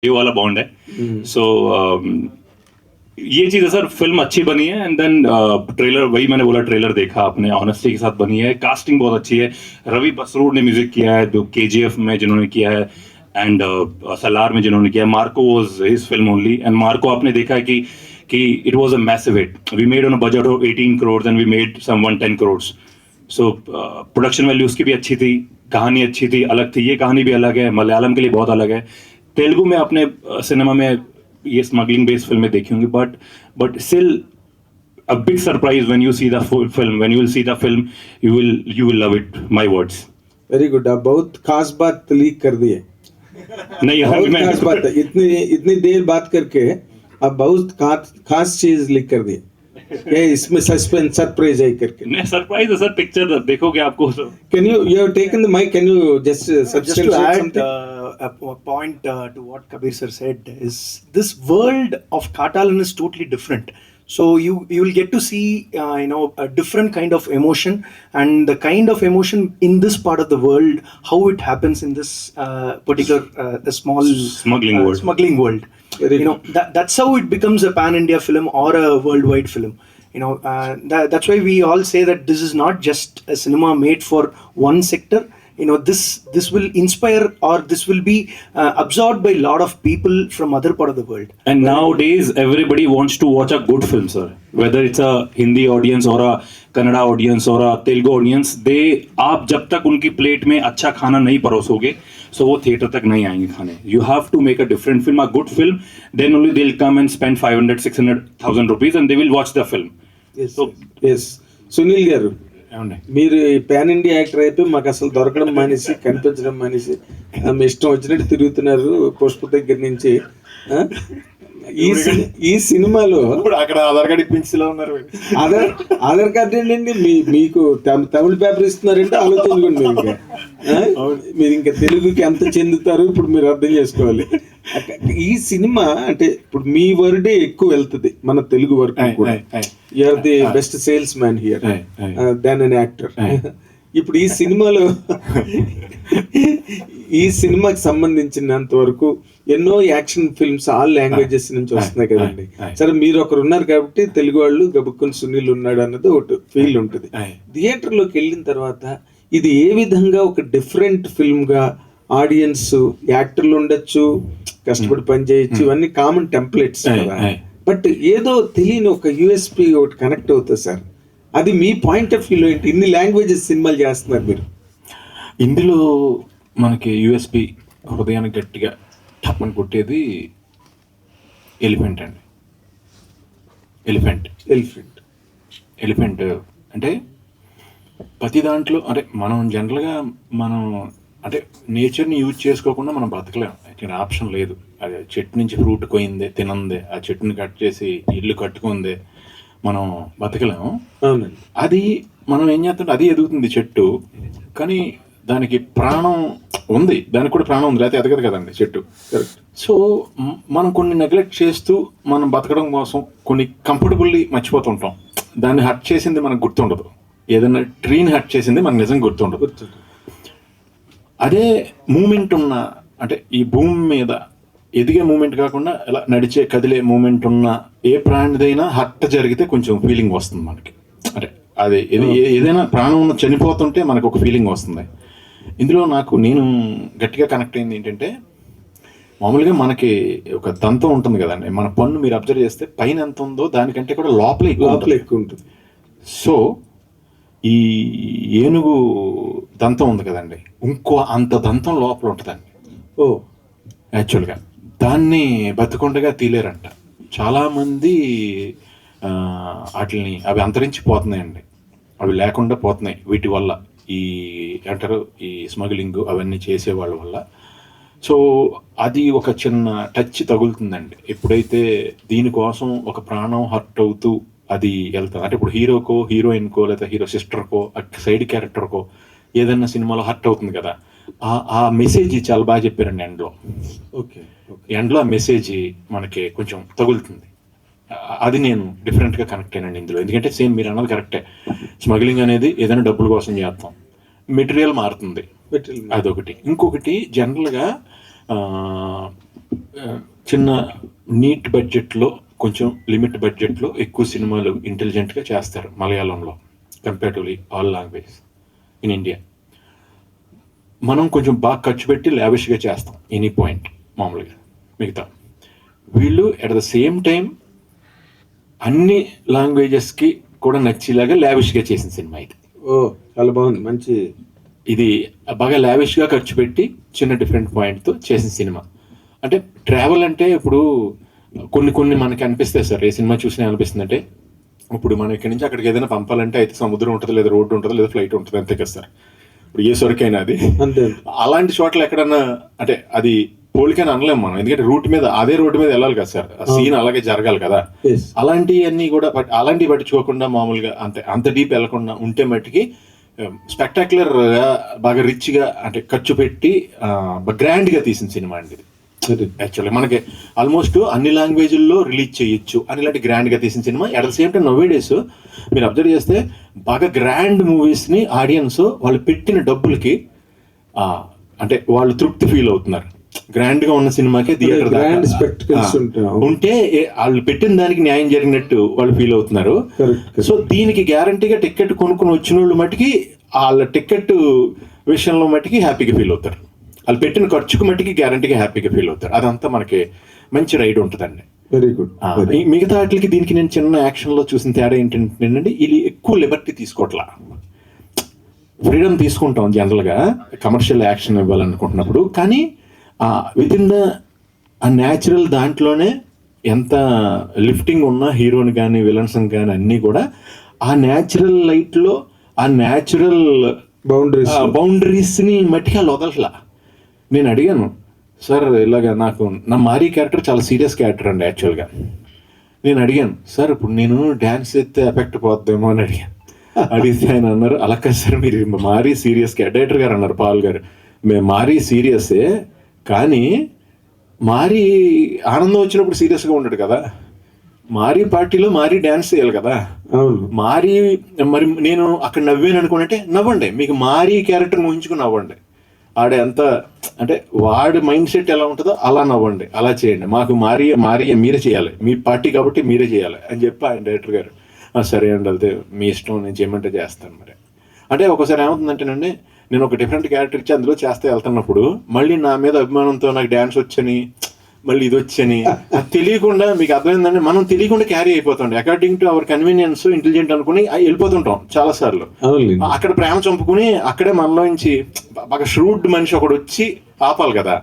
ये वाला बॉन्ड है. सो ये चीज है सर, फिल्म अच्छी बनी है. एंड देन ट्रेलर, वही मैंने बोला, ट्रेलर देखा आपने, ऑनेस्टी के साथ बनी है. कास्टिंग बहुत अच्छी है. रवि बसरूड ने म्यूजिक किया है, जो केजीएफ में जिन्होंने किया है, एंड सलार में जिन्होंने किया है. Marco was his film only. And Marco आपने देखा है कि it was a massive hit. We made on a budget of 18 crore and we made some 110 crore. So production value उसकी भी अच्छी थी, कहानी अच्छी थी, अलग थी. ये कहानी भी अलग है, मलयालम के लिए बहुत अलग है. तेलुगु में अपने सिनेमा में ये स्मगलिंग बेस्ड फिल्में देखी होंगी, but still a big surprise when you see the full film. When you will see the film, you will love it. My words. Very good. आप बहुत खास बात लीक कर दिए. नहीं, बहुत खास बात है. इतनी देर बात करके आप बहुत खास चीज लीक कर दिए. ये इसमें सस्पेंस सरप्राइज है करके. नहीं, सरप्राइज है सर. पिक्चर देखोगे आपको. Can you have taken the mic? Can you just Just to add something? a point to what Kabir sir said is this world of Katalan is totally different. So you will get to see a different kind of emotion, and the kind of emotion in this part of the world, how it happens in this particular the small smuggling world. Very that's how it becomes a pan-India film or a worldwide film. That's why we all say that this is not just a cinema made for one sector. This will inspire, or this will be absorbed by a lot of people from other part of the world. And nowadays everybody wants to watch a good film, sir. Whether it's a Hindi audience or a Kannada audience or a Telugu audience, आप जब तक उनकी plate में अच्छा खाना नहीं परोसोगे, so वो theatre तक नहीं आएंगे खाने. You have to make a different film, a good film. Then only they'll come and spend 500-600,000 rupees and they will watch the film. Yes. So yes. Sunil గారు, మీరు పాన్ ఇండియా యాక్టర్ అయితే మాకు అసలు దొరకడం మానేసి, కనిపించడం మానేసి, మీ ఇష్టం వచ్చినట్టు తిరుగుతున్నారు పుష్ప దగ్గర నుంచి. ఈ సినిమాలో అక్కడ ఆధార్ కార్డు ఇప్పించేలా ఉన్నారు. ఆధార్ కార్డు ఏంటండి, మీకు తమిళ పేపర్ ఇస్తున్నారంటే ఆలోచించుకోండి. మీరు ఇంకా తెలుగుకి ఎంత చెందుతారు ఇప్పుడు మీరు అర్థం చేసుకోవాలి. ఈ సినిమా అంటే ఇప్పుడు మీ వర్డే ఎక్కువ వెళ్తుంది మన తెలుగు వరకు కూడా. You are the best salesman here than an actor. ఇప్పుడు ఈ సినిమాకి సంబంధించినంత వరకు ఎన్నో యాక్షన్ ఫిల్మ్స్ ఆల్ లాంగ్వేజెస్ నుంచి వస్తున్నాయి కదండి. సరే, మీరు ఒకరు ఉన్నారు కాబట్టి తెలుగు వాళ్ళు గబుక్కుని సునీల్ ఉన్నాడు అన్నది ఒకటి ఫీల్ ఉంటుంది. థియేటర్లోకి వెళ్ళిన తర్వాత ఇది ఏ విధంగా ఒక డిఫరెంట్ ఫిల్మ్ గా, ఆడియన్స్ యాక్టర్లు ఉండొచ్చు, కష్టపడి పని చేయొచ్చు, ఇవన్నీ కామన్ టెంప్లెట్స్ కదా, బట్ ఏదో తెలియని ఒక యూఎస్పి ఒకటి కనెక్ట్ అవుతుంది సార్. అది మీ పాయింట్ ఆఫ్ వ్యూలో ఏంటి? ఇన్ని లాంగ్వేజెస్ సినిమాలు చేస్తున్నారు మీరు. ఇందులో మనకి యూఎస్పి హృదయానికి గట్టిగా టప్పని కొట్టేది ఎలిఫెంట్ అండి. ఎలిఫెంట్ అంటే ప్రతి దాంట్లో, అంటే మనం జనరల్గా అంటే నేచర్ని యూజ్ చేసుకోకుండా మనం బతకలేం. ఆప్షన్ లేదు. అది చెట్టు నుంచి ఫ్రూట్ కోయిందే, తినందే, ఆ చెట్టుని కట్ చేసి ఇల్లు కట్టుకుందే, మనం బతకలేము. అది మనం ఏం చేస్తుంటే అది ఎదుగుతుంది చెట్టు, కానీ దానికి ప్రాణం ఉంది, దానికి కూడా ప్రాణం ఉంది, లేకపోతే ఎదగదు కదండి చెట్టు. సో మనం కొన్ని నెగ్లెక్ట్ చేస్తూ మనం బతకడం కోసం కొన్ని కంఫర్టబుల్లీ మర్చిపోతుంటాం. దాన్ని హర్ట్ చేసింది మనకు గుర్తుండదు. ఏదైనా ట్రీని హర్ట్ చేసింది మనకు నిజంగా గుర్తుండదు. అదే మూమెంట్ ఉన్న, అంటే ఈ భూమి మీద ఎదిగే మూమెంట్ కాకుండా ఇలా నడిచే కదిలే మూమెంట్ ఉన్న ఏ ప్రాణిదైనా హర్ట్ జరిగితే కొంచెం ఫీలింగ్ వస్తుంది మనకి. అంటే అది ఏదైనా ప్రాణం ఉన్న చనిపోతుంటే మనకు ఒక ఫీలింగ్ వస్తుంది. ఇందులో నేను గట్టిగా కనెక్ట్ అయింది ఏంటంటే, మామూలుగా మనకి ఒక దంతం ఉంటుంది కదండి, మన పన్ను మీరు అబ్జర్వ్ చేస్తే పైన ఎంత ఉందో దానికంటే కూడా లోపల ఎక్కువ ఉంటుంది. సో ఈ ఏనుగు దంతం ఉంది కదండి, ఇంకో అంత దంతం లోపల ఉంటుందండి. యాక్చువల్గా దాన్ని బతికొండగా తీలేరంట చాలామంది. వాటిని అవి అంతరించిపోతున్నాయండి, అవి లేకుండా పోతున్నాయి వీటి వల్ల, ఈ ఈ స్మగ్లింగ్ అవన్నీ చేసేవాళ్ళ వల్ల. సో అది ఒక చిన్న టచ్ తగులుతుందండి ఎప్పుడైతే దీనికోసం ఒక ప్రాణం హర్ట్ అవుతూ అది వెళ్తుంది. అంటే ఇప్పుడు హీరోకో, హీరోయిన్కో, లేదా హీరో సిస్టర్కో, సైడ్ క్యారెక్టర్కో ఏదైనా సినిమాలో హర్ట్ అవుతుంది కదా, ఆ మెసేజ్ చాలా బాగా చెప్పారండి ఎండ్లో. ఎండ్లో ఆ మెసేజ్ మనకి కొంచెం తగులుతుంది. అది నేను డిఫరెంట్గా కనెక్ట్ అయినండి ఇందులో. ఎందుకంటే సేమ్ మీరు అన్నది కరెక్టే, స్మగ్లింగ్ అనేది ఏదైనా డబ్బుల కోసం చేస్తాం, మెటీరియల్ మారుతుంది, అదొకటి. ఇంకొకటి జనరల్గా చిన్న నీట్ బడ్జెట్లో, కొంచెం లిమిట్ బడ్జెట్లో ఎక్కువ సినిమాలు ఇంటెలిజెంట్గా చేస్తారు మలయాళంలో comparatively all language in India. మనం కొంచెం బాగా ఖర్చు పెట్టి లావిష్గా చేస్తాం ఎనీ పాయింట్ మామూలుగా. మిగతా వీళ్ళు అట్ ద సేమ్ టైం అన్ని లాంగ్వేజెస్కి కూడా నచ్చేలాగా లావిష్గా చేసిన సినిమా ఇది. ఓ చాలా బాగుంది, మంచి. ఇది బాగా లావిష్గా ఖర్చు పెట్టి చిన్న డిఫరెంట్ పాయింట్తో చేసిన సినిమా. అంటే ట్రావెల్ అంటే ఇప్పుడు కొన్ని మనకి అనిపిస్తాయి సార్, ఏ సినిమా చూసినా అనిపిస్తుంది అంటే ఇప్పుడు మనం ఇక్కడి నుంచి అక్కడికి ఏదైనా పంపాలంటే అయితే సముద్రం ఉంటుంది, లేదా రోడ్డు ఉంటుంది, లేదా ఫ్లైట్ ఉంటుంది, అంతే కదా సార్. ఇప్పుడు ఏ సొరకైనా అది అంతే. అలాంటి చోట్ల ఎక్కడన్నా అంటే అది పోలికని అనలేము మనం, ఎందుకంటే అదే రోడ్డు మీద వెళ్ళాలి కదా సార్, సీన్ అలాగే జరగాలి కదా. అలాంటివన్నీ కూడా అలాంటివి పట్టించుకోకుండా మామూలుగా అంత డీప్ వెళ్ళకుండా ఉంటే మట్టికి స్పెక్టాక్యులర్ గా బాగా రిచ్ గా అంటే ఖర్చు పెట్టి గ్రాండ్ గా తీసిన సినిమా అండి ఇది. యాక్చువల్లీ మనకి ఆల్మోస్ట్ అన్ని లాంగ్వేజ్ల్లో రిలీజ్ చేయొచ్చు అని ఇలాంటి గ్రాండ్ గా తీసిన cinema. At the same time now days మీరు అబ్జర్వ్ చేస్తే బాగా గ్రాండ్ మూవీస్ ని ఆడియన్స్ వాళ్ళు పెట్టిన డబ్బులకి అంటే వాళ్ళు తృప్తి ఫీల్ అవుతున్నారు. గ్రాండ్ గా ఉన్న సినిమాకే థియేటర్ ఉంటే వాళ్ళు పెట్టిన దానికి న్యాయం జరిగినట్టు వాళ్ళు ఫీల్ అవుతున్నారు. సో దీనికి గ్యారంటీగా టికెట్ కొనుక్కుని వచ్చిన వాళ్ళు మటుకి వాళ్ళ టికెట్ విషయంలో మటుకి హ్యాపీగా ఫీల్ అవుతారు. వాళ్ళు పెట్టిన ఖర్చుకు మట్టికి గ్యారంటీగా హ్యాపీగా ఫీల్ అవుతారు. అదంతా మనకి మంచి రైడ్ ఉంటుందండి. Very good. మిగతా వాటికి దీనికి నేను చిన్న యాక్షన్లో చూసిన తేడా ఏంటంటే ఇది ఎక్కువ లిబర్టీ తీసుకోవట్లా, ఫ్రీడమ్ తీసుకుంటాం జనరల్గా కమర్షియల్ యాక్షన్ ఇవ్వాలనుకుంటున్నప్పుడు. కానీ విత్ ఇన్ ద న్యాచురల్ దాంట్లోనే ఎంత లిఫ్టింగ్ ఉన్నా హీరోని కానీ విలన్స్ని కానీ అన్నీ కూడా ఆ న్యాచురల్ లైట్లో ఆ న్యాచురల్ బౌండరీస్ని మట్టికి వాళ్ళు వదలట్లా. నేను అడిగాను సార్ ఇలాగా నా మారీ క్యారెక్టర్ చాలా సీరియస్ క్యారెక్టర్ అండి యాక్చువల్గా. నేను అడిగాను సార్ ఇప్పుడు నేను డ్యాన్స్ ఎత్తే ఎఫెక్ట్ పోద్దేమో అని అడిగాను. అడిగితే ఆయన అన్నారు అలా కాదు సార్ మీరు మారీ సీరియస్ డైరెక్టర్ గారు అన్నారు పాల్ గారు, మేము మారీ సీరియసే కానీ మారీ ఆనందం వచ్చినప్పుడు సీరియస్గా ఉండడు కదా, మారీ పార్టీలో మారీ డ్యాన్స్ చేయాలి కదా. మారీ మరి నేను అక్కడ నవ్వాను అనుకుంటే నవ్వండి, మీకు మారీ క్యారెక్టర్ ఊహించుకుని నవ్వండి. ఆడే అంత అంటే వాడి మైండ్ సెట్ ఎలా ఉంటుందో అలా నవ్వండి, అలా చేయండి, మాకు మారీ మీరే చేయాలి, మీ పార్టీ కాబట్టి మీరే చేయాలి అని చెప్పి ఆయన డైరెక్టర్ గారు సరే అండి వెళ్తే మీ ఇష్టం నేను చేయమంటే చేస్తాను. మరి అంటే ఒకసారి ఏమవుతుందంటేనండి నేను ఒక డిఫరెంట్ క్యారెక్టర్ ఇచ్చి అందులో చేస్తే వెళ్తున్నప్పుడు మళ్ళీ నా మీద అభిమానంతో నాకు డ్యాన్స్ వచ్చని మళ్ళీ ఇది వచ్చని తెలియకుండా మీకు అర్థమైందంటే మనం తెలియకుండా క్యారీ అయిపోతాం according to our convenience intelligent అనుకుని వెళ్ళిపోతుంటాం చాలా సార్లు. అక్కడ ప్రేమ చంపుకుని అక్కడే మనలో నుంచి బాగా ష్రూడ్ మనిషి ఒకడు వచ్చి ఆపాలి కదా.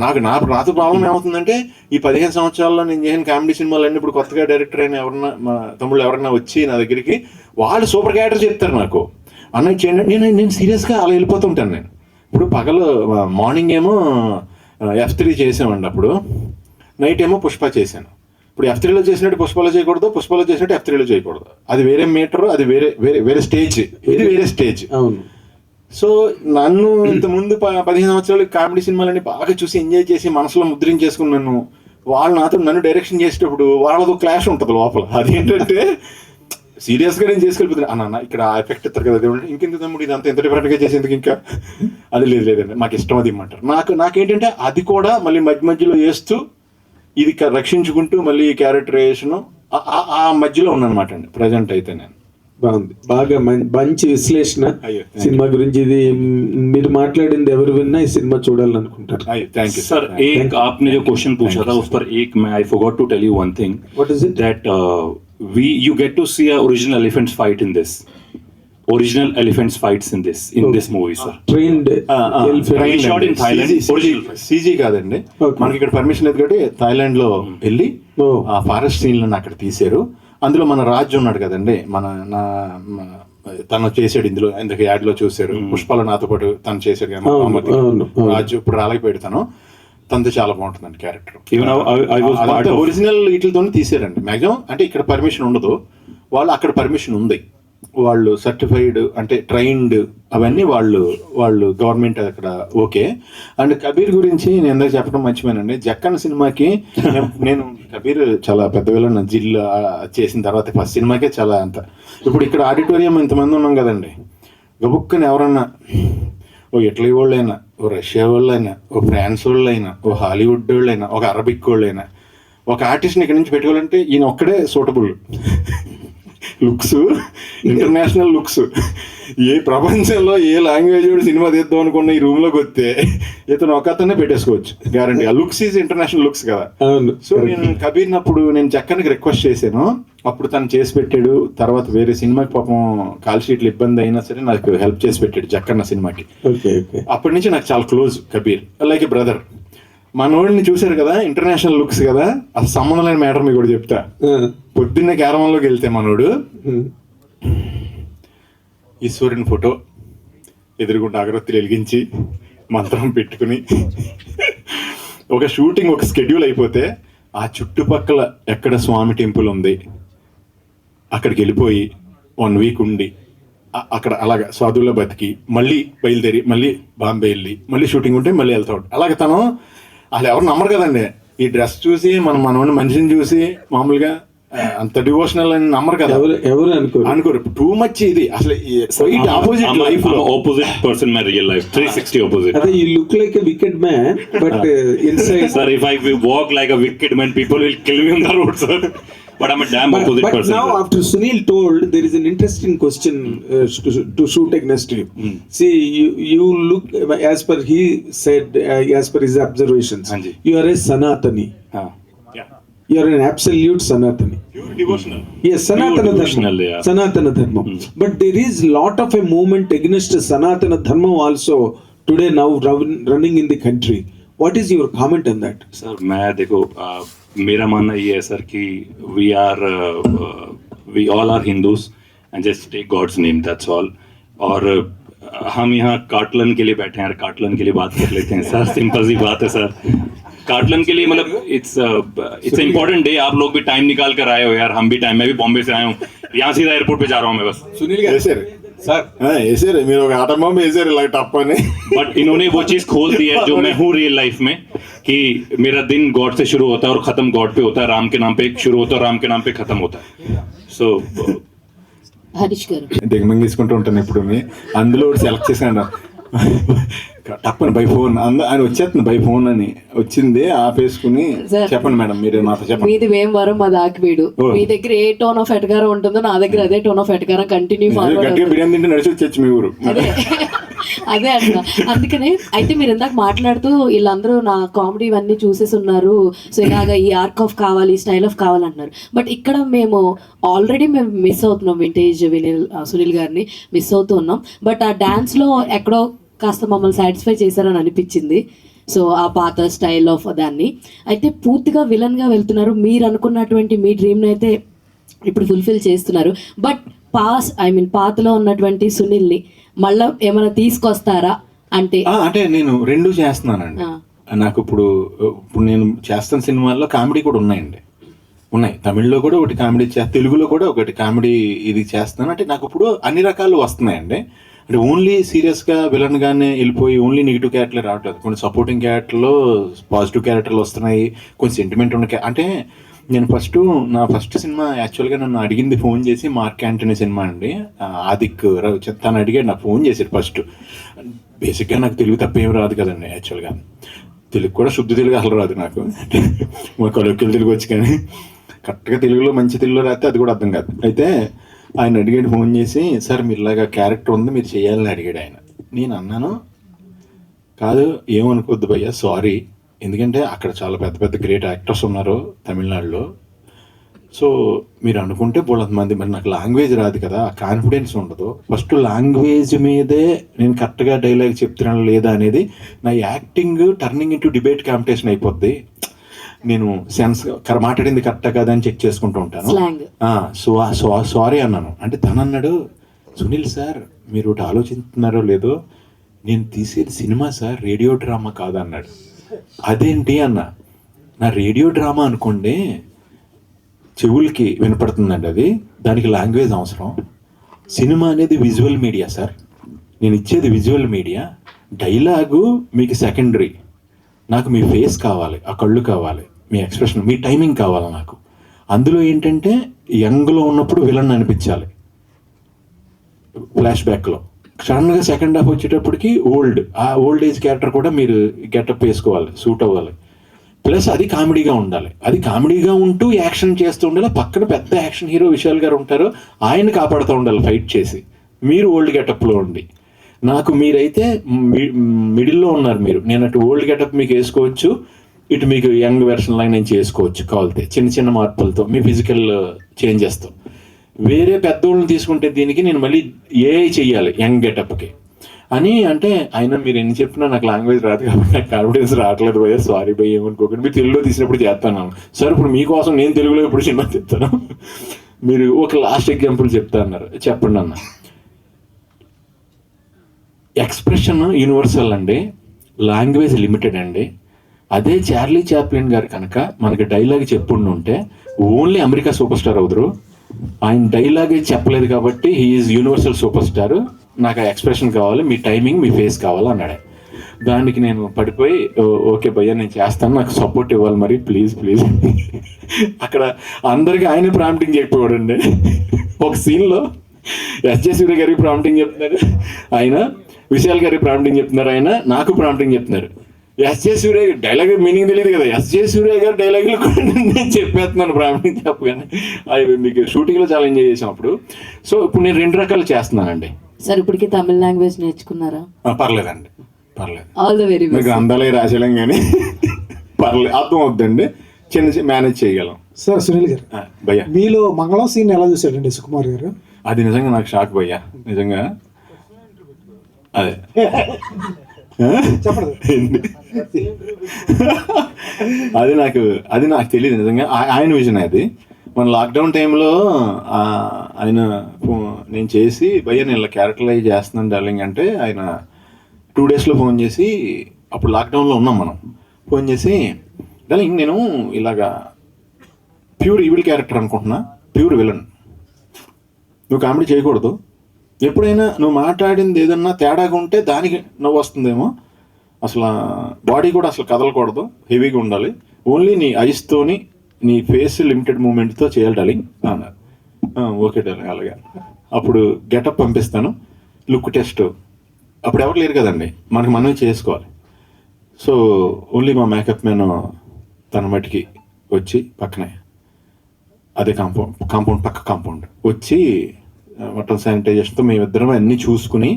నాతో ప్రాబ్లం ఏమవుతుందంటే ఈ 15 సంవత్సరాల్లో నేను చేసిన కామెడీ సినిమాలన్నీ ఇప్పుడు కొత్తగా డైరెక్టర్ అయిన ఎవరన్నా మా తమ్ముళ్ళు ఎవరన్నా వచ్చి నా దగ్గరికి వాళ్ళు సూపర్ క్యారెక్టర్ చెప్తారు నాకు అన్నది చేయండి, నేను సీరియస్గా అలా వెళ్ళిపోతుంటాను. నేను ఇప్పుడు పగలు మార్నింగ్ ఏమో F3 చేసామండి, అప్పుడు నైట్ ఏమో పుష్ప చేశాను. ఇప్పుడు F3లో చేసినట్టు పుష్పలో చేయకూడదు, పుష్పలో చేసినట్టు F3లో చేయకూడదు. అది వేరే మీటర్, అది వేరే స్టేజ్, ఇది వేరే స్టేజ్. సో నన్ను ఇంతకుముందు 15 సంవత్సరాలు కామెడీ సినిమాలన్నీ బాగా చూసి ఎంజాయ్ చేసి మనసులో ముద్రించేసుకున్నాను. వాళ్ళు నన్ను డైరెక్షన్ చేసేటప్పుడు వాళ్ళతో క్లాష్ ఉంటుంది లోపల. అదేంటంటే సీరియస్గా నేను చేసుకెళ్ళిపోతున్నాను అన్న ఇక్కడ ఆ ఎఫెక్ట్ ఇస్తారు కదా దేవుడు ఇంకెంత తమ్ముడు ఇదంతా ఎంత డిఫరెంట్గా చేసేందుకు ఇంకా అది లేదండి మాకు ఇష్టం అది ఇమ్మంటారు. నాకేంటంటే అది కూడా మళ్ళీ మధ్యలో వేస్తూ ఇది రక్షించుకుంటూ మళ్ళీ క్యారెక్టరైజేషన్ ఆ మధ్యలో ఉన్నానమాట అండి ప్రజెంట్ అయితే నేను. బాగుంది, బాగా మంచి విశ్లేషణ సినిమా గురించి. ఇది మీరు మాట్లాడింది ఎవరు విన్నా ఈ సినిమా చూడాలనుకుంటారు. Thank you sir. एक आपने जो क्वेश्चन पूछा था उस पर एक मैं I forgot to tell you one thing. What is it? That you get to see a original elephants fight in this. Original elephants fights in this movie, sir. Trained shot in Thailand. CG కాదండి, మనకి ఇక్కడ permission లేదు కాబట్టి Thailand లో వెళ్ళి ఆ forest scene అక్కడ తీసారు. అందులో మన రాజు ఉన్నాడు కదండి, తను చేసాడు ఇందులో, ఇందుకు యాడ్ లో చూసారు. పుష్పలో నాతో పాటు తను చేసాడు రాజు, ఇప్పుడు రాలేకపోయాడు తనతో చాలా బాగుంటుందండి క్యారెక్టర్. ఒరిజినల్ వీటితో తీసారండి మ్యాక్సిమం. అంటే ఇక్కడ పర్మిషన్ ఉండదు, వాళ్ళు అక్కడ పర్మిషన్ ఉంది, వాళ్ళు సర్టిఫైడ్ అంటే ట్రైన్డ్ అవన్నీ వాళ్ళు గవర్నమెంట్ అక్కడ ఓకే. అండ్ కబీర్ గురించి నేను ఎందుకు చెప్పడం మర్చిపోయానండి. జక్కన్ సినిమాకి నేను కబీర్ చాలా పెద్ద విలన్ జిల్లా చేసిన తర్వాత ఫస్ట్ సినిమాకే చాలా అంత. ఇప్పుడు ఇక్కడ ఆడిటోరియం ఇంతమంది ఉన్నాం కదండి, గబుక్కని ఎవరన్నా ఓ ఇటలీ వాళ్ళైనా, ఓ రష్యా వాళ్ళైనా, ఓ ఫ్రాన్స్ వాళ్ళైనా, ఓ హాలీవుడ్ వాళ్ళైనా, ఒక అరబిక్ వాళ్ళైనా, ఒక ఆర్టిస్ట్ని ఇక్కడి నుంచి పెట్టుకోవాలంటే ఈయన ఒక్కడే సూటబుల్. లుక్స్, ఇంటర్నేషనల్ లుక్స్, ఏ ప్రపంచంలో ఏ లాంగ్వేజ్ కూడా సినిమా తీద్దాం అనుకున్న ఈ రూమ్లోకి వస్తే ఇతను ఒక అతనే పెట్టేసుకోవచ్చు గ్యారంటీ. ఆ లుక్స్ ఈజ్ ఇంటర్నేషనల్ లుక్స్ కదా. అవును. సో నేను కబీర్ని అప్పుడు నేను జక్కన్కి రిక్వెస్ట్ చేశాను, అప్పుడు తను చేసి పెట్టాడు. తర్వాత వేరే సినిమాకి పాపం కాల్ షీట్లు ఇబ్బంది అయినా సరే నాకు హెల్ప్ చేసి పెట్టాడు జక్కన్న సినిమాకి. Okay okay. అప్పటి నుంచి నాకు చాలా close Kabir, like a brother. మనోడిని చూశారు కదా, ఇంటర్నేషనల్ లుక్స్ కదా, అసలు సంబంధం లేని మ్యాటర్ మీకు కూడా చెప్తా. పొద్దున్నే క్యారవాన్లోకి వెళ్తే మనోడు ఈశ్వరుని ఫోటో ఎదురుగుండా అగరత్తులు వెలిగించి మంత్రం పెట్టుకుని ఒక షూటింగ్ ఒక స్కెడ్యూల్ అయిపోతే ఆ చుట్టుపక్కల ఎక్కడ స్వామి టెంపుల్ ఉంది అక్కడికి వెళ్ళిపోయి 1 వీక్ ఉండి అక్కడ అలాగ సాధువులో బతికి మళ్ళీ బయలుదేరి మళ్ళీ బాంబే వెళ్ళి మళ్ళీ షూటింగ్ ఉంటే మళ్ళీ వెళ్తా ఉంటాడు. అలాగే తను వాళ్ళు ఎవరు నమ్మరు కదండి, ఈ డ్రెస్ చూసి మనోని మనిషిని చూసి మామూలుగా అంత డివోషనల్ అని నమ్మరు కదా, ఎవరు అనుకోరు. టూ మచ్ ఇది అసలు ఆపోజిట్ లైఫ్ లో opposite person my real life 360 opposite. అదే you look like a wicked man but inside Sir, if I walk like a wicked man, people will kill me on the road, sir. But I'm a damn opposite but person. now sir. after Sunil told, there is an interesting question to shoot against you. See, you look, as per he said, as per his observations, Hanji. you are a Sanatani. हाँ. Yeah. You are an absolute Sanatani. Pure devotional. Yes, Sanatana devotional, Dharma. yeah. Sanatana Dharma. But there is lot of a movement against Sanatana Dharma also today now running in the country. What is your comment on that? Sir मैं देखो मेरा मानना ये है sir कि we all are Hindus and just take God's name, that's all. और हम यहाँ काटलन के लिए बैठे हैं यार, काटलन के लिए बात कर लेते हैं सर. सिंपल सी बात है सर, काटलन के लिए मतलब इट्स इंपॉर्टेंट डे. आप लोग भी टाइम निकाल कर आए हो यार, हम भी टाइम, मैं भी बॉम्बे से आया हूँ, यहाँ सीधा एयरपोर्ट पे जा रहा हूँ मैं बस. Sunil వేసారు వేసారు మీరు ఒక ఆటం బాంబు వేసారు ఇలా టప్ అని. बट इन्होंने वो चीज खोल दी है जो मैं हूँ रियल लाइफ में, कि मेरा दिन गॉड से शुरू होता है और खत्म गॉड पे होता है. राम के नाम पे शुरू होता है, राम के नाम पे खत्म होता है. सो హరీష్ గారు దిగమంగేసుకుంటూ ఉంటాను ఇప్పుడు. అందులో సెలెక్ట్ చేశాను తప్పని బై ఫోన్, ఆయన వచ్చేస్తుంది బై ఫోన్ అని వచ్చింది ఆపేసుకుని Sir. చెప్పండి మేడం మీరు నాతో చెప్పండి. మీది వేమవరం మాది ఆకివీడు. ఓ. మీ దగ్గర ఏ టోన్ ఆఫ్ ఎటకారం ఉంటుందో నా దగ్గర అదే టోన్ ఆఫ్ ఎటకారం కంటిన్యూ గట్టిగా ఫార్వర్డ్. బిర్యానీ తింటే నడిచి వచ్చేచ్చు మీ ఊరు. అదే అంట. అందుకనే అయితే మీరు ఇందాక మాట్లాడుతూ వీళ్ళందరూ నా కామెడీ ఇవన్నీ చూసేసి ఉన్నారు, సో ఇలాగ ఈ ఆర్క్ ఆఫ్ కావాలి, స్టైల్ ఆఫ్ కావాలంటున్నారు. బట్ ఇక్కడ మేము ఆల్రెడీ మిస్ అవుతున్నాం వింటేజ్ సునీల్ గారిని మిస్ అవుతూ ఉన్నాం. బట్ ఆ డాన్స్ లో ఎక్కడో కాస్త మమ్మల్ని సాటిస్ఫై చేశారని అనిపించింది. సో ఆ పాత స్టైల్ ఆఫ్ దాన్ని అయితే పూర్తిగా విలన్ గా వెళ్తున్నారు. మీరు అనుకున్నటువంటి మీ డ్రీమ్ అయితే ఇప్పుడు ఫుల్ఫిల్ చేస్తున్నారు. బట్ పాతలో ఉన్నటువంటి సునీల్ని మళ్ళా ఏమైనా తీసుకొస్తారా అంటే? అంటే నేను రెండు చేస్తున్నానండి. నాకు ఇప్పుడు నేను చేస్తున్న సినిమాల్లో కామెడీ కూడా ఉన్నాయండి, ఉన్నాయి. తమిళ్లో కూడా ఒకటి కామెడీ తెలుగులో కూడా ఒకటి కామెడీ ఇది చేస్తున్నాను. అంటే నాకు ఇప్పుడు అన్ని రకాలు వస్తున్నాయండి. అంటే ఓన్లీ సీరియస్గా విలన్గానే వెళ్ళిపోయి ఓన్లీ నెగిటివ్ క్యారెక్టర్లు రావట్లేదు. కొన్ని సపోర్టింగ్ క్యారెక్టర్లో పాజిటివ్ క్యారెక్టర్లు వస్తున్నాయి, కొన్ని సెంటిమెంట్ ఉన్న అంటే నేను నా ఫస్ట్ సినిమా యాక్చువల్గా నన్ను అడిగింది ఫోన్ చేసి మార్క్ యాంటనీ సినిమా అండి. ఆదిక్ తను అడిగాడు, నాకు ఫోన్ చేశాడు ఫస్ట్. బేసిక్గా నాకు తెలుగు తప్పేం రాదు కదండి, యాక్చువల్గా తెలుగు కూడా శుద్ధ తెలుగు అసలు రాదు నాకు. మా కొడుకులు తెలుగు వచ్చి కానీ కరెక్ట్గా తెలుగులో మంచి తెలుగులో రాస్తే అది కూడా అర్థం కాదు. అయితే ఆయన అడిగాడు ఫోన్ చేసి, సార్ మీరు ఇలాగా క్యారెక్టర్ ఉంది మీరు చేయాలని అడిగాడు ఆయన. నేను అన్నాను, కాదు ఏమనుకోద్దు భయ్యా, సారీ, ఎందుకంటే అక్కడ చాలా పెద్ద పెద్ద గ్రేట్ యాక్టర్స్ ఉన్నారు తమిళనాడులో. సో మీరు అనుకుంటే బోళ్ళంత మంది, మరి నాకు లాంగ్వేజ్ రాదు కదా, కాన్ఫిడెన్స్ ఉండదు. ఫస్ట్ లాంగ్వేజ్ మీదే నేను కరెక్ట్గా డైలాగ్ చెప్తున్నాను లేదా అనేది, నా acting turning into debate competition అయిపోద్ది. నేను సెన్స్ మాట్లాడింది కరెక్టా కదా అని చెక్ చేసుకుంటూ ఉంటాను. సారీ అన్నాను. అంటే తను అన్నాడు, సునీల్ సార్ మీరు ఒకటి ఆలోచిస్తున్నారో లేదో, నేను తీసేది సినిమా సార్, రేడియో డ్రామా కాదు అన్నాడు. అదేంటి అన్న, నా రేడియో డ్రామా అనుకోండి చెవులకి వినపడుతుందండి, అది దానికి లాంగ్వేజ్ అవసరం. సినిమా అనేది విజువల్ మీడియా సార్, నేను ఇచ్చేది విజువల్ మీడియా, డైలాగు మీకు సెకండరీ. నాకు మీ ఫేస్ కావాలి, ఆ కళ్ళు కావాలి, మీ ఎక్స్ప్రెషన్, మీ టైమింగ్ కావాలి నాకు. అందులో ఏంటంటే యంగ్లో ఉన్నప్పుడు విలన్ అనిపించాలి, ఫ్లాష్ బ్యాక్లో సడన్గా సెకండ్ హాఫ్ వచ్చేటప్పటికి ఆ ఓల్డ్ ఏజ్ క్యారెక్టర్ కూడా మీరు గెటప్ వేసుకోవాలి, సూట్ అవ్వాలి. ప్లస్ అది కామెడీగా ఉండాలి. అది కామెడీగా ఉంటూ యాక్షన్ చేస్తూ ఉండాలి. పక్కన పెద్ద యాక్షన్ హీరో విశాల్ గారు ఉంటారు, ఆయన కాపాడుతూ ఉండాలి ఫైట్ చేసి. మీరు ఓల్డ్ గెటప్లో ఉండి, నాకు మీరైతే మిడిల్లో ఉన్నారు మీరు. నేను అటు ఓల్డ్ గెటప్ మీకు వేసుకోవచ్చు, ఇటు మీకు యంగ్ వెర్షన్ లాగా నేను చేసుకోవచ్చు కావాలితే, చిన్న చిన్న మార్పులతో మీ ఫిజికల్ చేంజెస్తో. వేరే పెద్దోళ్ళని తీసుకుంటే దీనికి నేను మళ్ళీ ఏఐ చెయ్యాలి యంగ్ గెటప్కి అని. అంటే అయినా మీరు ఎన్ని చెప్పినా నాకు లాంగ్వేజ్ రాదు కాబట్టి నాకు కాన్ఫిడెన్స్ రావట్లేదు భయ్య, సారీ భయ్య ఏమనుకోకండి. మీరు తెలుగులో తీసినప్పుడు చేస్తాను సార్, ఇప్పుడు మీకోసం నేను తెలుగులో ఇప్పుడు సినిమా చెప్తాను. మీరు ఒక లాస్ట్ ఎగ్జాంపుల్ చెప్తా అన్నారు, చెప్పండి అన్న. ఎక్స్ప్రెషన్ యూనివర్సల్ అండి, లాంగ్వేజ్ లిమిటెడ్ అండి. అదే చార్లీ చాప్లిన్ గారు కనుక మనకి డైలాగ్ చెప్పుండుంటే ఓన్లీ అమెరికా సూపర్ స్టార్ అవుతారు. ఆయన డైలాగే చెప్పలేదు కాబట్టి హీఈస్ యూనివర్సల్ సూపర్ స్టార్. నాకు ఆ ఎక్స్ప్రెషన్ కావాలి, మీ టైమింగ్, మీ ఫేస్ కావాలి అన్నాడు. దానికి నేను పడిపోయి ఓకే భయ్యా నేను చేస్తాను, నాకు సపోర్ట్ ఇవ్వాలి మరి ప్లీజ్ ప్లీజ్. అక్కడ అందరికీ ఆయన ప్రాంప్టింగ్ చెప్పేవాడండి. ఒక సీన్లో ఎస్జే సూర్య గారికి ప్రాంప్టింగ్ చెప్తున్నారు ఆయన, విశాల్ గారికి ప్రాంప్టింగ్ చెప్తున్నారు ఆయన, నాకు ప్రాంప్టింగ్ చెప్తున్నారు. ఎస్జే సూర్య డైలాగ్ మీనింగ్ తెలియదు కదా, ఎస్జే సూర్య గారు డైలాగులు నేను చెప్పేస్తున్నాను ప్రాంప్టింగ్ చెప్పగానే. అవి మీకు షూటింగ్లో చాలా ఎంజాయ్ చేసాం అప్పుడు. సో ఇప్పుడు నేను 2 రకాలు చేస్తున్నానండి. సార్ ఇప్పటికి తమిళ లాంగ్వేజ్ నేర్చుకున్నారా? పర్లేదండి, పర్లేదు. All the very best. గ్రంథాలే రాసేయలేం కానీ పర్లేదు, అర్థం అవుద్దండి, చిన్న మేనేజ్ చేయగలం. సార్ సునీల్ గారు, భయ్యా మీలో మంగళం సీన్ ఎలా చూసాడండి సుకుమార్ గారు? అది నిజంగా నాకు షాక్ భయ్యా, నిజంగా. అదే చెప్పండి. అది నాకు తెలియదు నిజంగా, ఆయన విజన్ అది. మన లాక్డౌన్ టైంలో ఆయన నేను చేసి భయ్య నేను ఇలా క్యారెక్టరైజ్ చేస్తున్నాను డార్లింగ్ అంటే, ఆయన 2 డేస్లో ఫోన్ చేసి, అప్పుడు లాక్డౌన్లో ఉన్నాం మనం, ఫోన్ చేసి డార్లింగ్ నేను ఇలాగా ప్యూర్ ఈవిల్ క్యారెక్టర్ అనుకుంటున్నా, ప్యూర్ విలన్, నువ్వు కామెడీ చేయకూడదు, ఎప్పుడైనా నువ్వు మాట్లాడింది ఏదన్నా తేడాగా ఉంటే దానికి నవ్వు వస్తుందేమో, అసలు బాడీ కూడా అసలు కదలకూడదు, హెవీగా ఉండాలి, ఓన్లీ నీ ఐస్తోని నీ ఫేస్ లిమిటెడ్ మూమెంట్తో చేయాలి డార్లింగ్ అన్నారు. ఓకే డార్లింగ్ అలాగే. అప్పుడు గెటప్ పంపిస్తాను, లుక్ టెస్ట్, అప్పుడు ఎవరు లేరు కదండి, మనకి మనమే చేసుకోవాలి. సో ఓన్లీ మా మేకప్ మ్యాన్ తన మట్టికి వచ్చి పక్కనే అదే కాంపౌండ్ వచ్చి మొత్తం శానిటైజేషన్తో మేమిద్దరం అన్నీ చూసుకుని,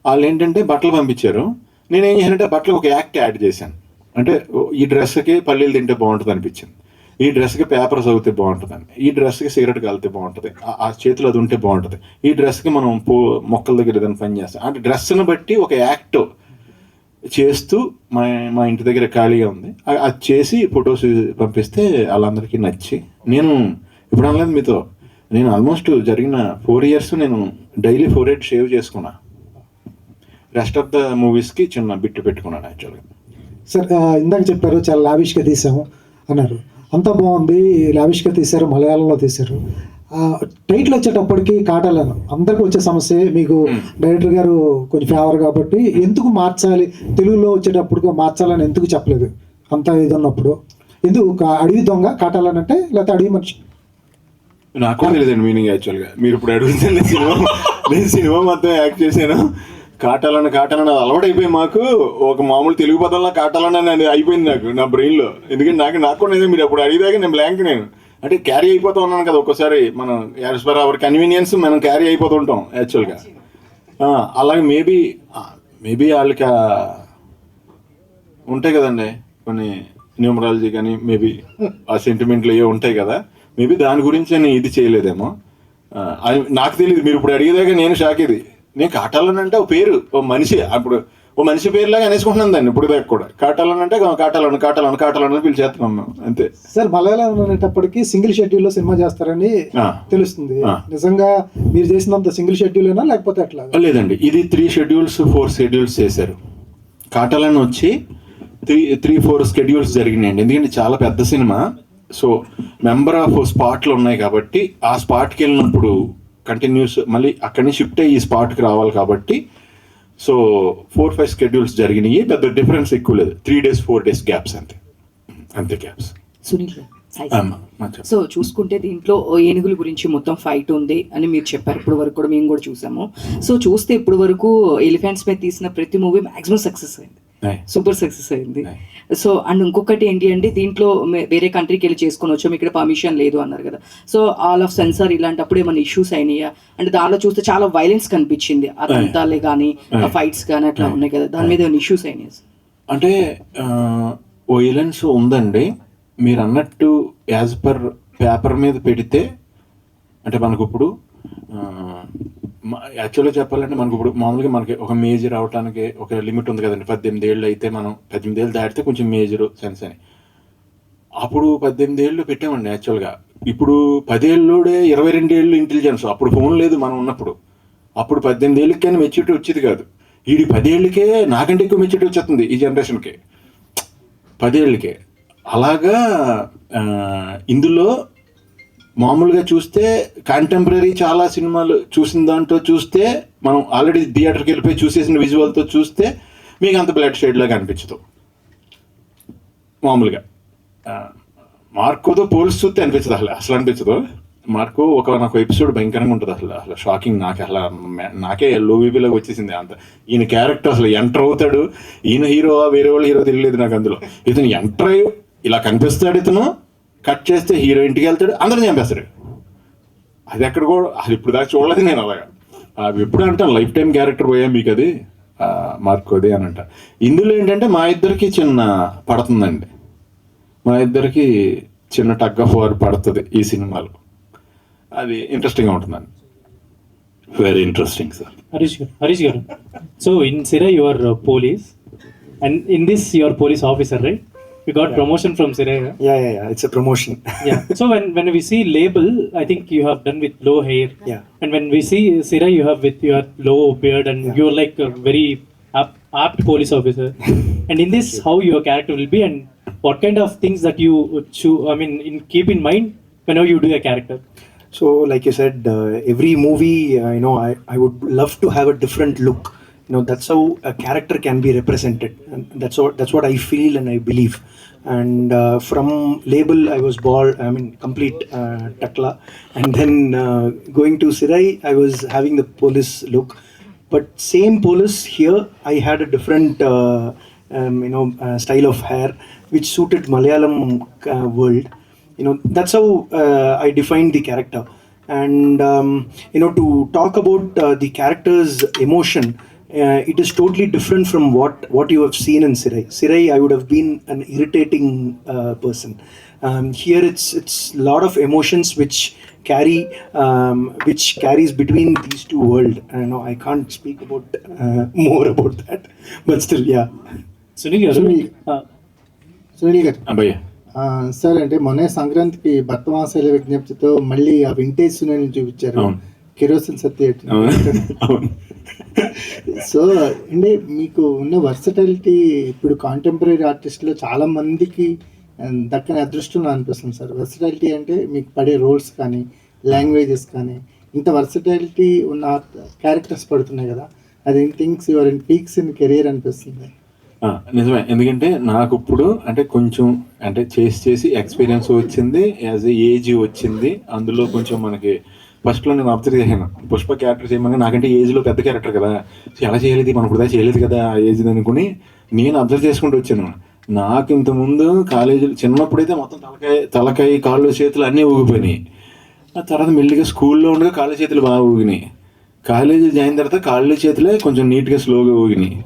వాళ్ళు ఏంటంటే బట్టలు పంపించారు. నేనేం చేశానంటే బట్టలు ఒక యాక్ట్ యాడ్ చేశాను. అంటే ఈ డ్రెస్కి పల్లీలు తింటే బాగుంటుంది అనిపించింది, ఈ డ్రెస్కి పేపర్ చదివితే బాగుంటుందని, ఈ డ్రెస్కి సిగరెట్ కాలితే బాగుంటుంది, ఆ చేతిలో అది ఉంటే బాగుంటుంది, ఈ డ్రెస్కి మనం మొక్కల దగ్గర ఏదైనా పని చేస్తాం అంటే డ్రెస్ని బట్టి ఒక యాక్ట్ చేస్తూ మా ఇంటి దగ్గర ఖాళీగా ఉంది, అది చేసి ఫొటోస్ పంపిస్తే వాళ్ళందరికీ నచ్చి, నేను ఇప్పుడు అనలేదు మీతో, నేను ఆల్మోస్ట్ జరిగిన 4 years నేను డైలీ 4 షేవ్ చేసుకున్నా. రెస్ట్ ఆఫ్ ద మూవీస్కి చిన్న బిట్టు పెట్టుకున్నాను యాక్చువల్గా. సార్ ఇందాక చెప్పారు చాలా లావిష్గా తీసాము అన్నారు, అంతా బాగుంది, లావిష్గా తీశారు, మలయాళంలో తీశారు. టైటిల్ వచ్చేటప్పటికి కాటాలను అందరికి వచ్చే సమస్య, మీకు డైరెక్టర్ గారు కొంచెం ఫేవర్ కాబట్టి ఎందుకు మార్చాలి, తెలుగులో వచ్చేటప్పుడు మార్చాలని ఎందుకు చెప్పలేదు? అంత ఇది ఉన్నప్పుడు ఎందుకు అడవి దొంగ కాటాలనంటే, లేకపోతే అడవి మనిషి? నాకు తెలియదండి మీనింగ్ యాక్చువల్గా. మీరు ఇప్పుడు అడుగుతుంది నేను సినిమా మొత్తం యాక్ట్ చేశాను, కాటాలని అది అలవాటు అయిపోయి మాకు ఒక మామూలు తెలుగు పదంలో కాటాలని అయిపోయింది నాకు నా బ్రెయిన్లో. ఎందుకంటే నాకు కూడా మీరు అప్పుడు అడిగిదాకా నేను బ్లాంక్, నేను అంటే క్యారీ అయిపోతూ ఉన్నాను కదా ఒక్కోసారి, మనం యాజ్ పర్ అవర్ కన్వీనియన్స్ మనం క్యారీ అయిపోతుంటాం యాక్చువల్గా. అలాగే మేబీ వాళ్ళకి ఉంటాయి కదండి కొన్ని న్యూమరాలజీ కానీ మేబీ ఆ సెంటిమెంట్లు ఏవో ఉంటాయి కదా, మేబీ దాని గురించి నేను ఇది చేయలేదేమో, నాకు తెలియదు. మీరు ఇప్పుడు అడిగేదాకా నేను షాక్. ఇది నేను కాటాలని అంటే ఓ పేరు, ఓ మనిషి, అప్పుడు ఓ మనిషి పేరులాగా అనేసుకుంటున్నాను దాన్ని ఇప్పుడు దాకా కూడా. కాటాలని అంటే కాటాలని పిలిచేస్తున్నాం మేము అంతే. సార్ మలయాళం అనేటప్పటికి సింగిల్ షెడ్యూల్లో సినిమా చేస్తారని తెలుస్తుంది, నిజంగా మీరు చేసినంత సింగిల్ షెడ్యూలేనా లేకపోతే ఎట్లా? లేదండి, ఇది 3 schedules 4 schedules చేశారు. కాటాలని వచ్చి 3-4 schedules జరిగినాయండి, ఎందుకంటే చాలా పెద్ద సినిమా. సో మెంబర్ ఆఫ్ స్పాట్లు ఉన్నాయి కాబట్టి ఆ స్పాట్కి వెళ్ళినప్పుడు కంటిన్యూస్ మళ్ళీ అక్కడి నుంచి షిఫ్ట్ అయ్యి ఈ స్పాట్కి రావాలి కాబట్టి సో 4-5 schedules జరిగినాయి. పెద్ద డిఫరెన్స్ ఎక్కువ లేదు, 3 days 4 days గ్యాప్స్ అంతే గ్యాప్స్. సునీల్ సో చూసుకుంటే దీంట్లో ఏనుగుల గురించి మొత్తం ఫైట్ ఉంది అని మీరు చెప్పారు, ఇప్పుడు వరకు కూడా మేము కూడా చూసాము. సో చూస్తే ఇప్పుడు వరకు ఎలిఫెంట్స్ మీద తీసిన ప్రతి మూవీ మాక్సిమం సక్సెస్ అయింది, సూపర్ సక్సెస్ అయింది. సో అండ్ ఇంకొకటి ఏంటి అంటే దీంట్లో వేరే కంట్రీకి వెళ్ళి చేసుకొని వచ్చాము, ఇక్కడ పర్మిషన్ లేదు అన్నారు కదా. సో ఆల్ ఆఫ్ సెన్సార్ ఇలాంటప్పుడు ఏమైనా ఇష్యూస్ అయినాయా అంటే దానిలో చూస్తే చాలా వైలెన్స్ కనిపించింది, ఆ దంతాలే కానీ ఫైట్స్ కానీ అట్లా ఉన్నాయి కదా, దాని మీద ఏమైనా ఇష్యూస్ అయినాయి? అంటే వైలెన్స్ ఉందండి, మీరు అన్నట్టు యాజ్ పర్ పేపర్ మీద పెడితే అంటే మనకు ఇప్పుడు యాక్చువల్గా చెప్పాలంటే మనకు ఇప్పుడు మామూలుగా మనకి ఒక మేజర్ అవడానికి ఒక లిమిట్ ఉంది కదండి. 18 ఏళ్ళు అయితే మనం 18 ఏళ్ళు దాటితే కొంచెం మేజర్ సెన్స్ అని, అప్పుడు 18 ఏళ్ళు పెట్టామండి యాక్చువల్గా. ఇప్పుడు 10 ఏళ్ళోడే 22 ఏళ్ళు ఇంటెలిజెన్స్, అప్పుడు ఫోన్ లేదు మనం ఉన్నప్పుడు. అప్పుడు 18 ఏళ్ళకి కానీ మెచ్యూరిటీ వచ్చేది కాదు, వీడి 10 ఏళ్ళకే నాకంటే ఎక్కువ మెచ్యూరిటీ వచ్చేస్తుంది ఈ జనరేషన్కి 10 ఏళ్ళకే. అలాగా ఇందులో మామూలుగా చూస్తే కాంటెంపరీ చాలా సినిమాలు చూసిన దాంట్లో చూస్తే మనం ఆల్రెడీ థియేటర్కి వెళ్ళిపోయి చూసేసిన విజువల్తో చూస్తే మీకు అంత బ్లడ్ షేడ్ లాగా అనిపించదు. మామూలుగా మార్కోతో పోల్చి చూస్తే అనిపించదు, అసలు అనిపించదు. మార్కో నాకు ఎపిసోడ్ భయంకరంగా ఉంటుంది, అసలు షాకింగ్. నాకే లో బీపీలోకి వచ్చేసింది అంత. ఈయన క్యారెక్టర్ అసలు ఎంటర్ అవుతాడు, ఈయన హీరో వేరే వాళ్ళు హీరో తెలియలేదు నాకు. అందులో ఇతను ఎంటర్ అయ్యి ఇలా కనిపిస్తాడు, ఇతను కట్ చేస్తే హీరో ఇంటికి వెళ్తాడు, అందరిని చంపేస్తాడు. అది ఎక్కడ కూడా అది ఇప్పుడు దాకా చూడలేదు నేను. అలాగా అవి ఎప్పుడు అంటాను లైఫ్ టైం క్యారెక్టర్ పోయా మీకు అది మార్కోది అని అంట. ఇందులో ఏంటంటే మా ఇద్దరికి చిన్న పడుతుందండి, మా ఇద్దరికి చిన్న టగ్ ఆఫ్ వార్ పడుతుంది ఈ సినిమాలో. అది ఇంట్రెస్టింగ్గా ఉంటుందండి. Very interesting sir. Harish garu. So in Sirai you are police, and in this you are police officer, right? You got promotion from Sirai. Yeah. It's a promotion. Yeah. So when we see label, I think you have done with low hair. Yeah. And when we see Sirai, you have with your low beard, and you're like a very apt police officer. And in this, how your character will be, and what kind of things that you keep in mind whenever you do a character. So, like you said, every movie, I would love to have a different look. That's how a character can be represented, and that's what I feel and I believe. And from label, I was bald, complete takla, and then going to Sirai, I was having the police look. But same police here, I had a different, style of hair, which suited Malayalam world. That's how I defined the character. And to talk about the character's emotion, it is totally different from what you have seen in Sirai. Sirai, I would have been an irritating person. Here it's lot of emotions which carries between these two worlds. I can't speak about more about that, but still, yeah. Sunil garu. Sunil గారు అబ్బాయ్య sir, అంటే మొన్న సంక్రాంతికి భక్తవాసాల విజ్ఞప్తితో మళ్ళీ ఆ vintage Sunil చూపించారు, kerosene సత్య. So అంటే మీకు ఉన్న వర్సటాలిటీ ఇప్పుడు కాంటెంపరీ ఆర్టిస్ట్లో చాలా మందికి దక్కని అదృష్టం అనిపిస్తుంది సార్. వర్సటాలిటీ అంటే మీకు పడే రోల్స్ కానీ లాంగ్వేజెస్ కానీ ఇంత వర్సటాలిటీ ఉన్న క్యారెక్టర్స్ పడుతున్నాయి కదా, అది things your in peaks in career అనిపిస్తుంది. నిజమే, ఎందుకంటే నాకు ఇప్పుడు అంటే కొంచెం అంటే చేసి ఎక్స్పీరియన్స్ వచ్చింది, యాజ్ ఏజ్ వచ్చింది. అందులో కొంచెం మనకి ఫస్ట్లో నేను అబ్జర్వ్ చేశాను, పుష్ప క్యారెక్టర్ చేయమని నాకంటే ఏజ్లో పెద్ద క్యారెక్టర్ కదా, ఎలా చేయలేదు మనం ఇప్పుడు చేయలేదు కదా ఆ ఏజ్ అనుకుని నేను అబ్జర్వ్ చేసుకుంటూ వచ్చాను. నాకు ఇంతకుముందు కాలేజీలో చిన్నప్పుడైతే మొత్తం తలకాయ కాళ్ళు చేతులు అన్నీ ఊగిపోయినాయి. ఆ తర్వాత మెల్లిగా స్కూల్లో ఉండగా కాళ్ళు చేతులు బాగా ఊగినాయి. కాలేజీ జాయిన్ తర్వాత కాళ్ళు చేతులే కొంచెం నీట్గా స్లోగా ఊగినాయి.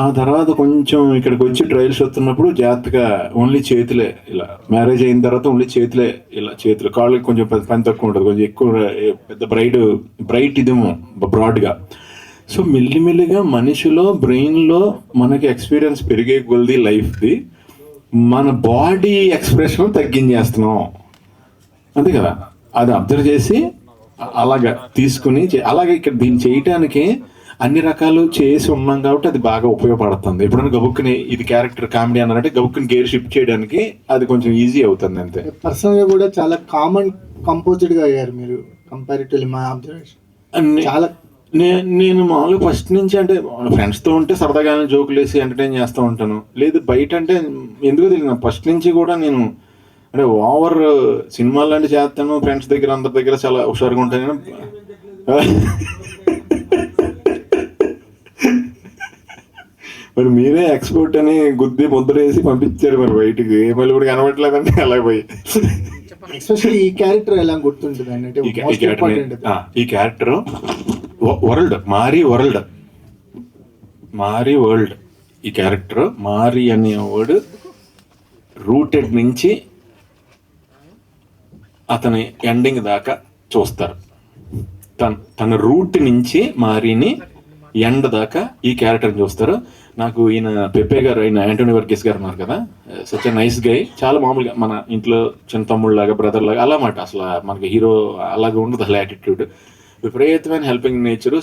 ఆ తర్వాత కొంచెం ఇక్కడికి వచ్చి ట్రయల్స్ వస్తున్నప్పుడు జాగ్రత్తగా ఓన్లీ చేతులే, ఇలా మ్యారేజ్ అయిన తర్వాత ఓన్లీ చేతులే, ఇలా చేతులు కాళ్ళకి కొంచెం పని తక్కువ ఉంటుంది, కొంచెం ఎక్కువ పెద్ద బ్రైట్ ఇదేమో బ్రాడ్గా. సో మెల్లిమెల్లిగా మనిషిలో బ్రెయిన్లో మనకి ఎక్స్పీరియన్స్ పెరిగే కొలది లైఫ్ది మన బాడీ ఎక్స్ప్రెషన్ తగ్గించేస్తున్నాం, అంతే కదా. అది అబ్జర్వ్ చేసి అలాగా తీసుకుని అలాగే ఇక్కడ దీన్ని చేయటానికి అన్ని రకాలు చేసి ఉన్నాం కాబట్టి అది బాగా ఉపయోగపడుతుంది. ఎప్పుడైనా గబుక్కుని ఇది క్యారెక్టర్ కామెడీ అన్నారంటే గబుక్కుని గేర్ షిఫ్ట్ చేయడానికి అది కొంచెం ఈజీ అవుతుంది అంతే. పర్సనల్గా కూడా చాలా కామన్ కంపోజ్డ్గా అయ్యారు మీరు కంపారిటివ్లీ మా అబ్జర్వేషన్. చాలా నేను మామూలుగా ఫస్ట్ నుంచి అంటే ఫ్రెండ్స్తో ఉంటే సరదాగానే జోకులు వేసి ఎంటర్టైన్ చేస్తూ ఉంటాను, లేదు బయట అంటే ఎందుకో తెలియదు ఫస్ట్ నుంచి కూడా నేను అంటే ఓవర్ సినిమాలు లాంటి చేస్తాను, ఫ్రెండ్స్ దగ్గర అందరి దగ్గర చాలా హుషారుగా ఉంటాను. మరి మీరే ఎక్స్పోర్ట్ అని గుద్ది ముద్ర వేసి పంపించారు మరి బయటికి, మళ్ళీ కూడా కనబడలేదంటే అలా పోయి. ఎస్పెషల్లీ ఈ క్యారెక్టర్ ఎలా గుర్తుంటుంది అంటే ఈ క్యారెక్టర్ వరల్డ్ మారీ వరల్డ్ ఈ క్యారెక్టర్ మారీ అనే వర్డ్ రూటెడ్ నుంచి అతని ఎండింగ్ దాకా చూస్తారు. తన రూట్ నుంచి మారీని ఎండ్ దాకా ఈ క్యారెక్టర్ని చూస్తారు. నాకు ఈయన పెప్పే గారు, ఆయన యాంటోనీ వర్గీస్ గారు ఉన్నారు కదా, సచ్ ఎ నైస్ గై. చాలా మామూలుగా మన ఇంట్లో చిన్న తమ్ముడు లాగా, బ్రదర్ లాగా అలా మాట. అసలు మనకి హీరో అలాగే ఉండదు అసలు యాటిట్యూడ్, విపరీతమైన హెల్పింగ్ నేచరు.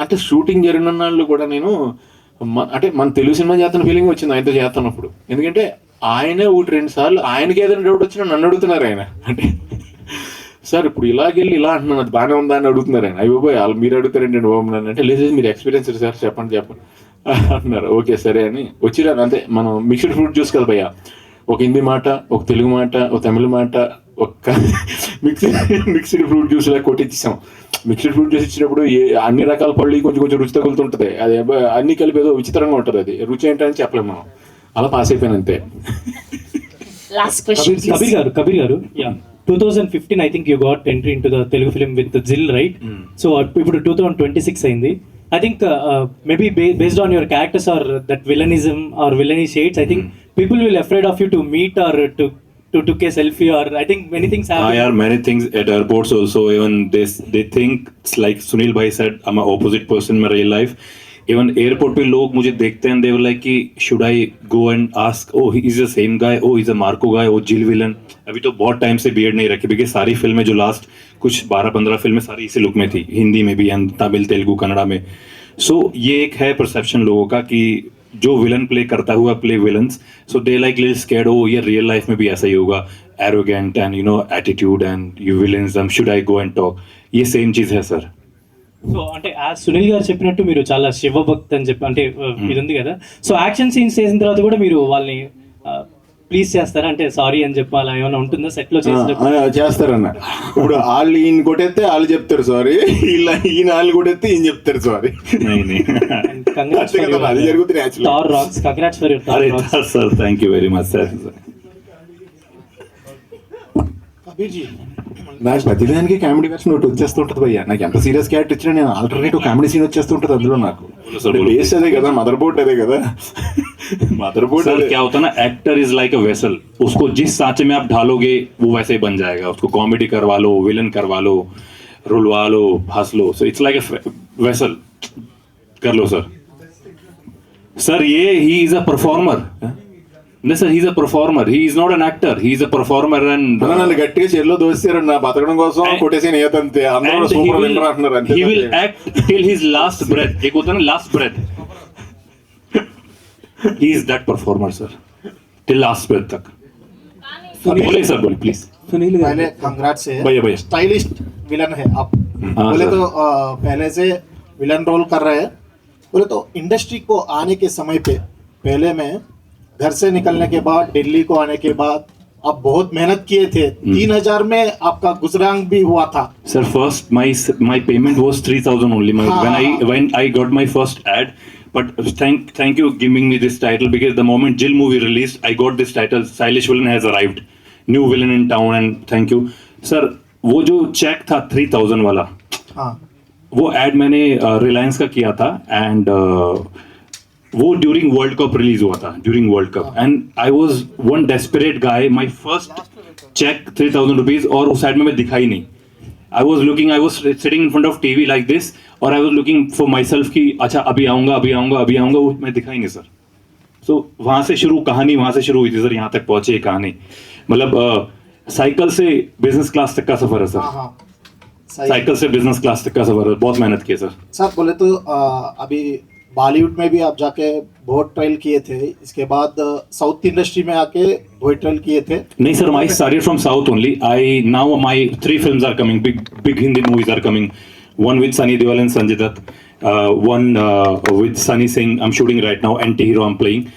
అంటే షూటింగ్ జరిగిన వాళ్ళు కూడా నేను అంటే మన తెలుగు సినిమా చేస్తున్న ఫీలింగ్ వచ్చింది ఆయనతో చేస్తున్నప్పుడు. ఎందుకంటే ఆయనే 1-2 సార్లు ఆయనకి ఏదైనా డౌట్ వచ్చినా నన్ను అడుగుతున్నారు ఆయన. అంటే సార్ ఇప్పుడు ఇలాగెళ్ళి ఇలా అంటున్నాను, అది బాగానే ఉందా అని అడుగుతున్నారు ఆయన. అయిపోయి వాళ్ళు మీరు అడుగుతారండి బాబు నన్ను అంటే, లేదు మీరు ఎక్స్పీరియన్స్ సార్ చెప్పండి అంటున్నారు. ఓకే సరే అని వచ్చిరారు అంతే. మనం మిక్స్డ్ ఫ్రూట్ జ్యూస్ కదా భయ్యా, ఒక హిందీ మాట, ఒక తెలుగు మాట, ఒక తమిళ మాట, ఒక మిక్స్డ్ ఫ్రూట్ జ్యూస్ లాగా కొట్టించాం. మిక్స్డ్ ఫ్రూట్ జ్యూస్ ఇచ్చినప్పుడు అన్ని రకాల పళ్ళు కొంచెం రుచి తగులుతుంటుంది. అది అన్ని కలిపి ఏదో విచిత్రంగా ఉంటుంది. అది రుచి ఏంటని చెప్పలేము మనం. అలా పాస్ అయిపోయాను అంతే. కబీర్ గారు 2015 I think you got entry into the Telugu film with the Zil, right? So ఇప్పుడు 2026 అయింది. I think maybe based on your characters or that villainism or villainy shades, I think people will afraid of you to meet or to took a selfie, or I think many things happen. I are many things at airports also. Even they think it's like Sunil bhai said, I'm an opposite person in my real life. Even airport पे लोग मुझे देखते हैं, they were like कि should I go and ask, oh he is the same guy, oh he's a Marco guy, oh Jill villain. अभी तो बहुत time से बियर्ड नहीं रखी, क्योंकि सारी फिल्में जो लास्ट कुछ 12-15 फिल्में सारी इसी लुक में थी, हिंदी में भी एंड तमिल तेलुगु कन्नड़ा में. सो ये एक है परसेप्शन लोगों का कि जो विलन प्ले करता हुआ play villains, so they like little scared, oh ये रियल लाइफ में भी ऐसा ही होगा, arrogant and you know attitude and you villainism, should I go and talk, ये सेम चीज है सर. సో అంటే సునీల్ గారు చెప్పినట్టు మీరు చాలా శివభక్తి అని చెప్పి అంటే ఇది ఉంది కదా, సో యాక్షన్ సీన్స్ చేసిన తర్వాత కూడా మీరు వాళ్ళని ప్లీజ్ చేస్తారా, అంటే సారీ అని చెప్పాలా ఏమైనా ఉంటుందా సెట్ లో చేస్తారన్న? ఇప్పుడు వాళ్ళు ఈయన కొట్టేస్తే వాళ్ళు చెప్తారు సారీ, ఈయన వాళ్ళు కొట్టేస్తే ఈయన చెప్తారు సారీ. అది జరుగుతుంది. కంగ్రాట్స్ ఫర్ యువర్ టార్ రాక్స్ sir, thank you very much sir. నాకు ప్రతిదానికి కామెడీ వర్షన్ ఒకటి వచ్చేస్తుంటది భయ్యా. నాకు ఎంత సీరియస్ క్యారెక్టర్ ఇచ్చినా నేను ఆల్టర్నేటివ్ కామెడీ సీన్ వచ్చేస్తుంటది అందులో. నాకు బేస్ అదే కదా, మదర్ బోర్డ్ అదే కదా. मदर बोर्ड सर क्या होता है ना, actor is like a vessel, उसको जिस सांचे में आप ढालोगे वो वैसे ही बन जाएगा. उसको कॉमेडी करवा लो, विलन करवा लो, रुलवा लो, हंस लो, so it's like a vessel. कर लो सर. सर ये ही इज अ परफॉर्मर. नहीं sir, he is a performer, he is not an actor, he is a performer. And నన్ను గట్టిగా చెల్లో దోస్తారు నా బతకడం కోసం కొట్టేసి నేతంతే అందరూ సూపర్ విన్నర్ అంటున్నారు అంతే. he will act till his last breath. एक होता है ना last breath, he is that performer sir, till last breath तक. बोले सर, बोले प्लीज. सुनील पहले कंग्रेट्स है, भैया भैया स्टाइलिश विलन है आप. हाँ, बोले सर. तो पहले से विलन रोल कर रहे हैं. बोले तो इंडस्ट्री को आने के समय पे पहले में घर से निकलने के बाद दिल्ली को आने के बाद आप बहुत मेहनत किए थे. 3000 में आपका गुजरान भी हुआ था. Sir, first my payment was 3,000 only. When I got my first ad, but thank you giving me this title, because the moment Jill movie released, I got this title. Stylish villain has arrived, new villain in town, and thank you, sir. वो जो check था 3,000 वाला, हाँ, वो ad मैंने रिलायंस का किया था, and वो ड्यूरिंग वर्ल्ड कप रिलीज हुआ था, during World Cup, and I was one desperate guy. My first cheque 3,000 rupees, और उस साइड में मैं दिखाई नहीं. I was sitting in front of TV like this, और I was looking for myself कि अच्छा अभी आऊंगा, वो मैं दिखाई नहीं सर. सो वहां से शुरू कहानी, वहां से शुरू हुई थी सर, यहाँ तक पहुंचे कहानी. मतलब साइकिल से बिजनेस क्लास तक का सफर है सर. हाँ, साइकिल से बिजनेस क्लास तक का सफर है, बहुत मेहनत की सर. सर बोले तो अभी बॉलीवुड में भी आप जाके बहुत ट्रायल किए थे, इसके बाद साउथ इंडस्ट्री में आके बहुत ट्रायल किए थे. नहीं sir, I started from South only. Now my 3 films are coming, big Hindi movies are coming. One with Sunny Deol and Sanjay Dutt, one with Sunny Singh I'm shooting right now, anti-hero I'm playing.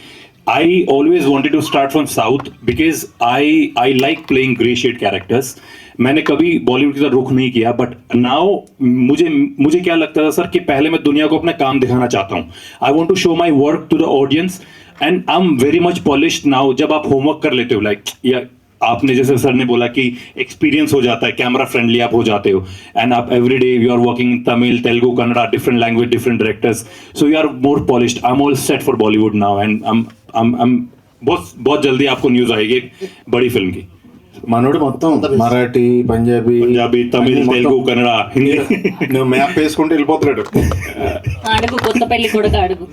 I always wanted to start from South because I like playing grey shade characters. मैंने कभी बॉलीवुड की तरफ रुख नहीं किया, but now मुझे क्या लगता था सर कि पहले मैं दुनिया को अपना काम दिखाना चाहता हूँ. I want to show my work to the audience and I am very much polished now. जब आप होमवर्क कर लेते हो लाइक या आपने जैसे सर ने बोला कि एक्सपीरियंस हो जाता है, कैमरा फ्रेंडली आप हो जाते हो, एंड आप every day you are working in Tamil, Telugu, Kannada, different language, different directors, so you are more polished. I am all set for Bollywood now and बहुत जल्दी आपको न्यूज आएगी बड़ी फिल्म की. మనోడు మొత్తం మరాఠీ, పంజాబీ, తమిళ్, తెలుగు, కన్నడ, హిందీ నువ్వు మ్యాప్ వేసుకుంటూ వెళ్ళిపోతున్నాడు. అడుగు కొత్త పెళ్లి కొడుకు అడుగు.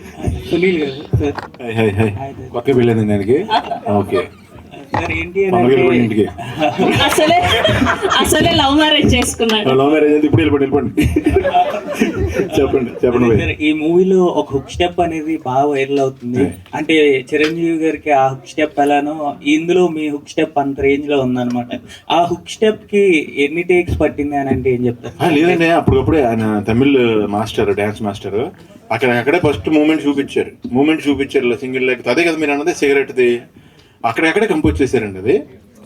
సునీల్ గారు సార్. హై హై హై కొత్త పెళ్ళింది దానికి. ఓకే సార్ ఏంటి ఇంటికి అసలే లవ్ మ్యారేజ్ చేసుకున్నాడు. లవ్ మ్యారేజ్ అయితే ఇప్పుడు వెళ్ళిపోండి. చెప్పండి. ఈ మూవీలో ఒక హుక్ స్టెప్ అనేది బాగా వైరల్ అవుతుంది. అంటే చిరంజీవి గారికి ఆ హుక్ స్టెప్ ఎలానో ఇందులో మీ హుక్ స్టెప్ అంత రేంజ్ లో ఉందన్నమాట. ఆ హుక్ స్టెప్ కి ఎన్ని టేక్స్ పట్టింది అని అంటే ఏం చెప్తారు? లేదండి, అప్పుడప్పుడే ఆయన తమిళ్ మాస్టర్, డాన్స్ మాస్టర్, అక్కడే ఫస్ట్ మూమెంట్ చూపించారు సింగిల్ లెగ్. అదే కదా మీరు అన్నది సిగరెట్ది. అక్కడే కంపోజ్ చేశారండి. అది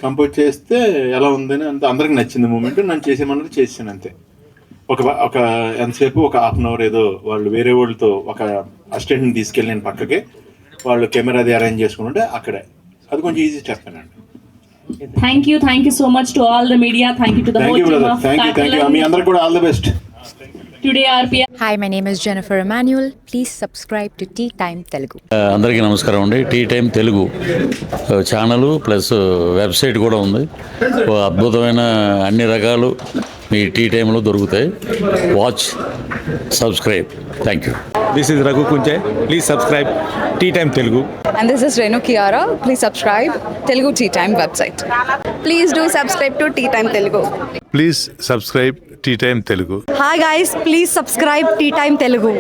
కంపోజ్ చేస్తే ఎలా ఉందని అందరికి నచ్చింది మూమెంట్. నన్ను చేసేమన్నది చేసాను అంతే. ఒక ఎంతసేపు ఒక హాఫ్ అన్ అవర్ ఏదో వాళ్ళు వేరే వాళ్ళతో ఒక అసిస్టెంట్ని తీసుకెళ్ళి నేను పక్కకి వాళ్ళు కెమెరా అది అరేంజ్ చేసుకుంటే అక్కడే అది కొంచెం ఈజీ చెప్పానండి. Thank you so much to all the media. Thank you to the whole team of Catalan. మీ అందరికి కూడా all the best. Today RPR. Hi, my name is Jennifer Emmanuel. Please subscribe to Tea Time Telugu. అందరికీ నమస్కారం అండి. Tea time Telugu channel plus website కూడా ఉంది. అద్భుతమైన అన్ని రకాలు మీ టీ టైంలో దొరుకుతాయి. Watch, subscribe. Thank you. This is Raghu Kunche. Please subscribe Tea Time Telugu. And this is Renu Kiara. Please subscribe Telugu Tea Time website. Please do subscribe to Tea Time Telugu. Please subscribe Tea Time Telugu. Hi guys, please subscribe Tea Time Telugu.